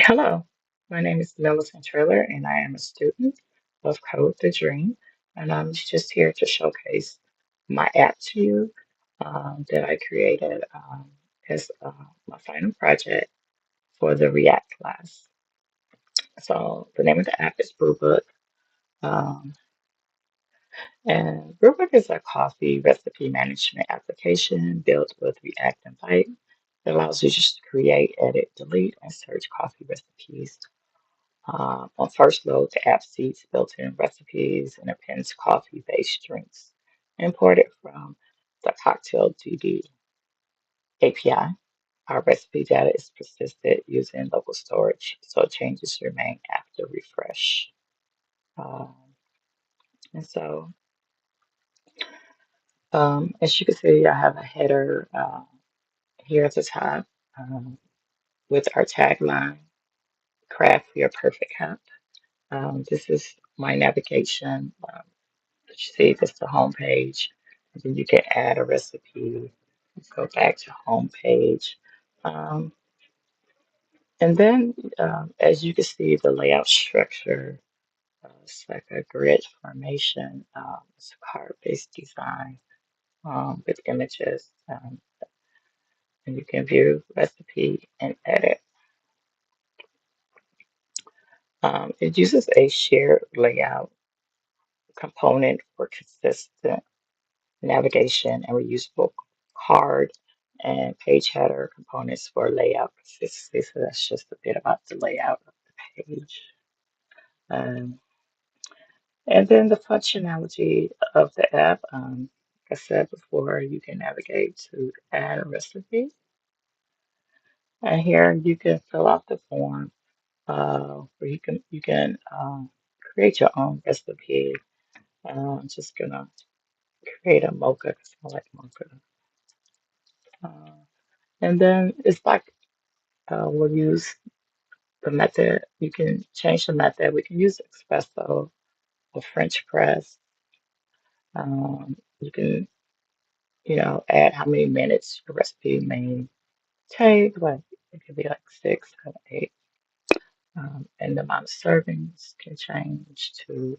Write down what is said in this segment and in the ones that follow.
Hello, my name is Millicent Traylor, and I am a student of Code the Dream. And I'm just here to showcase my app to you that I created as my final project for the React class. So the name of the app is Brewbook, um, and Brewbook is a coffee recipe management application built with React and Python. It allows you just to create, edit, delete, and search coffee recipes. On first load, the app sees built-in recipes and appends coffee-based drinks imported from the Cocktail DB API. Our recipe data is persisted using local storage, so changes remain after refresh. Um, and so, as you can see, I have a header here at the top with our tagline, Craft Your Perfect Cup. This is my navigation. You see, this is the home page. And then you can add a recipe, go back to home page. Um, and then, as you can see, the layout structure, it's like a grid formation. It's a card-based design with images. And you can view recipe and edit. It uses a shared layout component for consistent navigation and reusable card and page header components for layout consistency. So that's just a bit about the layout of the page. Um, and then the functionality of the app, like I said before, you can navigate to add a recipe. And here you can fill out the form where you can create your own recipe. I'm just gonna create a mocha because I like mocha. Uh, and then it's like we'll use the method. You can change the method. We can use espresso or French press. You can, add how many minutes your recipe may take. Like it could be like 6 or 8. And the amount of servings can change to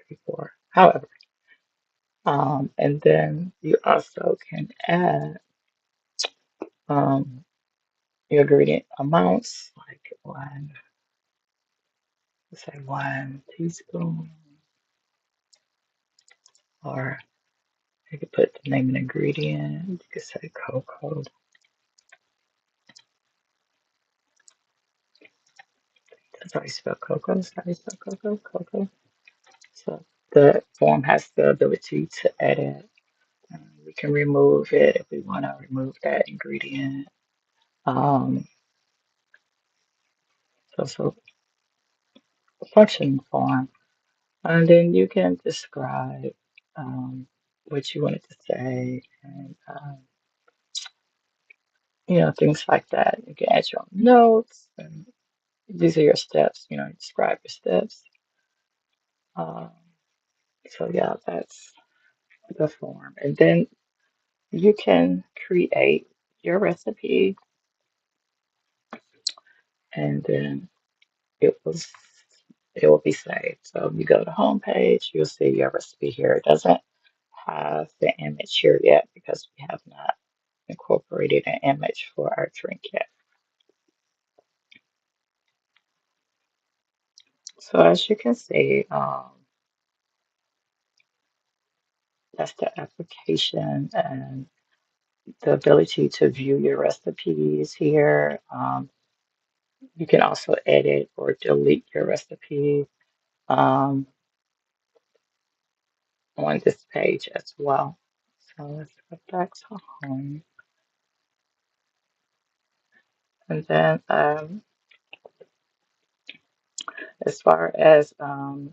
3, 4. However, and then you also can add um, your ingredient amounts, like let's say 1 teaspoon, or you could put the name of the ingredient. You could say cocoa. That's how you spell cocoa. That's how you spell cocoa. Cocoa. So the form has the ability to edit. We can remove it if we want to remove that ingredient. Um, so a function form. And then you can describe what you wanted to say and things like that. You can add your own notes and these are your steps, you describe your steps. Um, so yeah, that's the form. And then you can create your recipe and then it was it will be saved. So you go to home page, you'll see your recipe here. It doesn't have the image here yet because we have not incorporated an image for our drink yet. So as you can see, that's the application and the ability to view your recipes here. You can also edit or delete your recipe um, on this page as well. So let's go back to home. And then as far as, mm,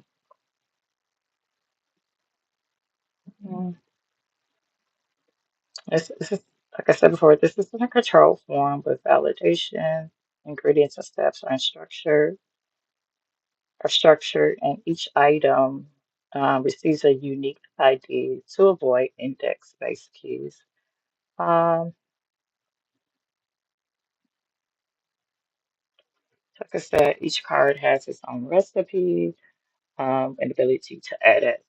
this is, like I said before, this is in a control form with validation, ingredients and steps are structured, and each item receives a unique ID to avoid index-based keys. Um, Like I said, each card has its own recipe and ability to edit.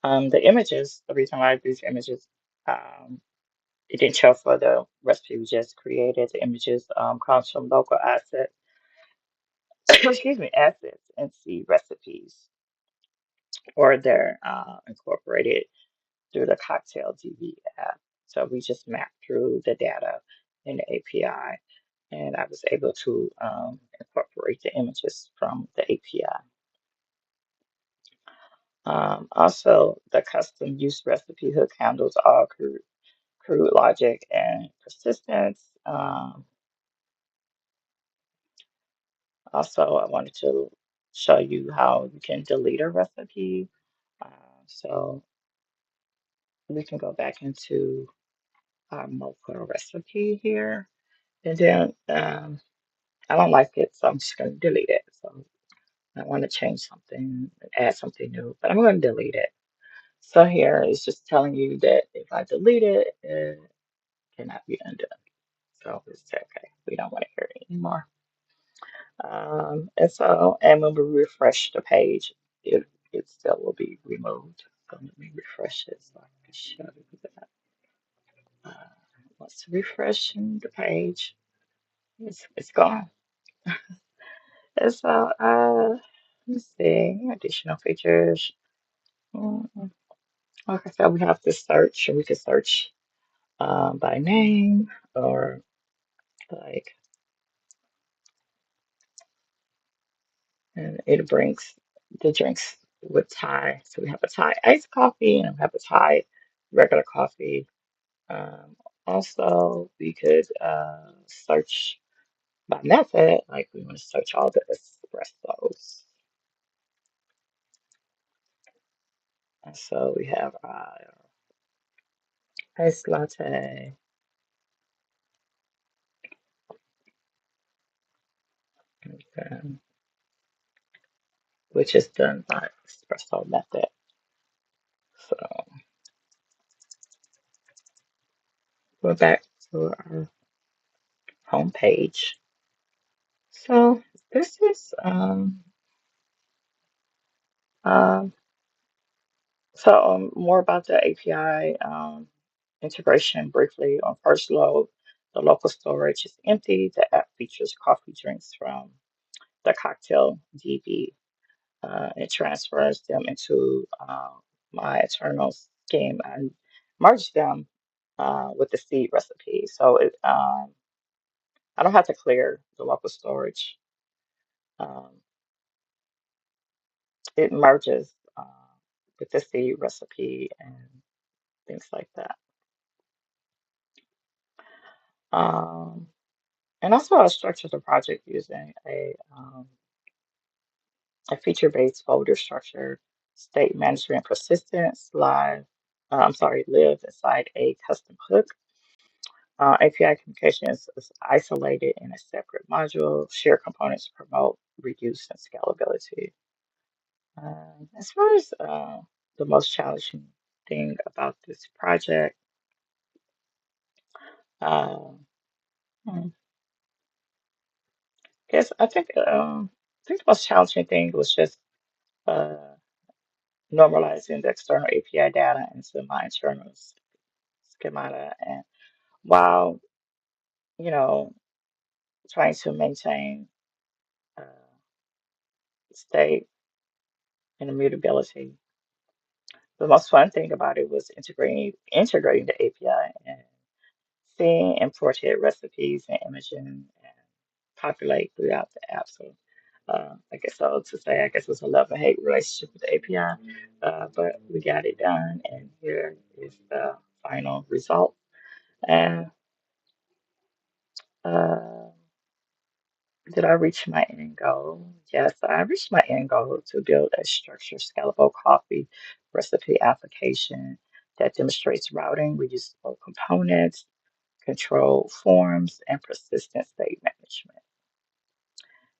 The images, the reason why these images, um, it didn't show for the recipe we just created. The images comes from local assets, excuse me, assets and seed recipes, or they're incorporated through the Cocktail DB app. So we just mapped through the data in the API, and I was able to incorporate the images from the API. Also, the custom use recipe hook handles all crude logic and persistence. Also, I wanted to show you how you can delete a recipe. So we can go back into our mocha recipe here. And then I don't like it, so I'm just going to delete it. So I want to change something, add something new, but I'm going to delete it. So here it's just telling you that if I delete it, it cannot be undone. So it's okay. We don't want to hear it anymore. And when we refresh the page, it still will be removed. So let me refresh it so I can show you that. Once refreshing the page, it's gone. And so let's see, additional features. Mm, Like I said, we have to search. We can search by name or like, and it brings the drinks with Thai. So we have a Thai iced coffee and we have a Thai regular coffee. Um, Also, we could search by method, like we want to search all the espressos. And so we have iced latte, um, which is done by espresso method. So we're back to our home page. So this is um, more about the API integration briefly. On first load, the local storage is empty. The app features coffee drinks from the cocktail DB. It transfers them into my internal scheme and merge them with the seed recipe. So I don't have to clear the local storage. Um, it merges with the seed recipe and things like that. Um, and also, I structured the project using a feature-based folder structure, state management persistence, live inside a custom hook. API communication is isolated in a separate module. Share components promote reuse and scalability. As far as the most challenging thing about this project, uh, hmm, I think the most challenging thing was just uh, normalizing the external API data into my internal schemata, and while you know trying to maintain uh, state and immutability. The most fun thing about it was integrating the API and seeing imported recipes and imaging and populate throughout the app. So I guess so to say, I guess it was a love and hate relationship with the API, but we got it done, and here is the final result. And uh, did I reach my end goal? Yes, I reached my end goal to build a structured, scalable coffee recipe application that demonstrates routing, reusable components, control forms, and persistent state management.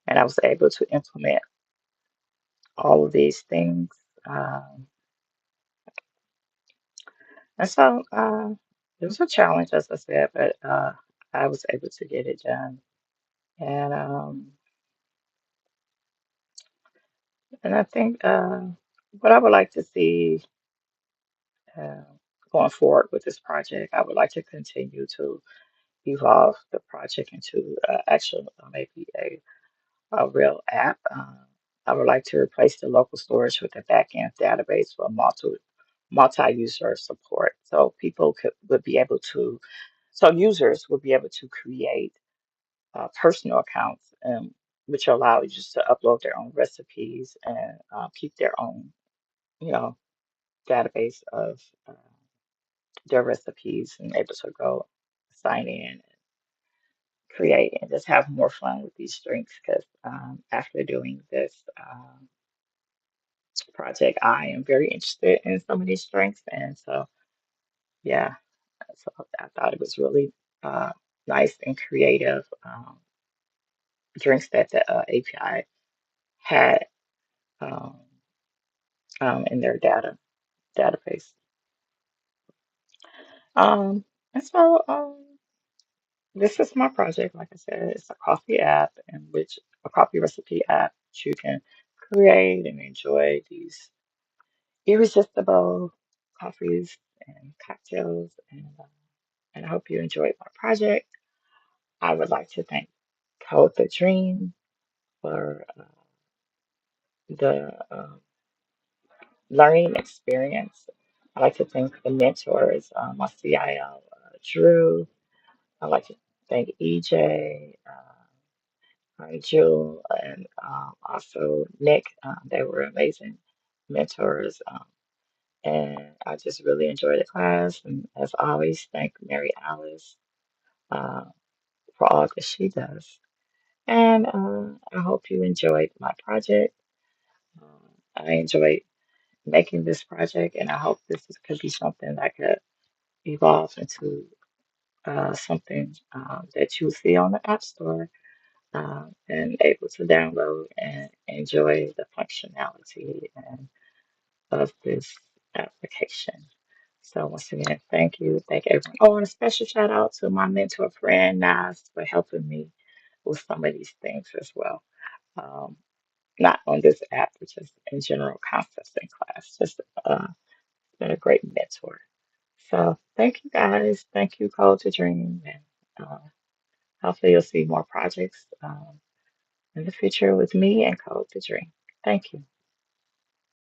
And I was able to implement all of these things. Um, and so it was a challenge, as I said, but I was able to get it done. And I think what I would like to see uh, going forward with this project, I would like to continue to evolve the project into actual maybe a real app. I would like to replace the local storage with a backend database for multi-user support. So people would be able to, so users would be able to create personal accounts, which allow users to upload their own recipes and keep their own, you know, database of their recipes and able to go sign in, create, and just have more fun with these drinks. Because after doing this project, I am very interested in some of these drinks, and so yeah, so I thought it was really nice and creative drinks that the API had um, in their database. Um, and so this is my project. Like I said, it's a coffee app in which a coffee recipe app that you can create and enjoy these irresistible coffees and cocktails. And I hope you enjoyed my project. I would like to thank Code the Dream for the learning experience. I'd like to thank the mentors, my CIO, Drew. I'd like to thank EJ, Jewel, and also Nick. They were amazing mentors. And I just really enjoyed the class. And as always, thank Mary Alice uh, for all that she does. And I hope you enjoyed my project. I enjoyed making this project, and I hope could be something that could evolve into something that you see on the App Store and able to download and enjoy the functionality of this application. So once again, thank you. Thank everyone. Oh, and a special shout out to my mentor friend Nas for helping me with some of these things as well. Um, not on this app, but just in general concepts in class. Just been a great mentor. So thank you guys. Thank you, Code to Dream, and hopefully you'll see more projects in the future with me and Code to Dream. Thank you.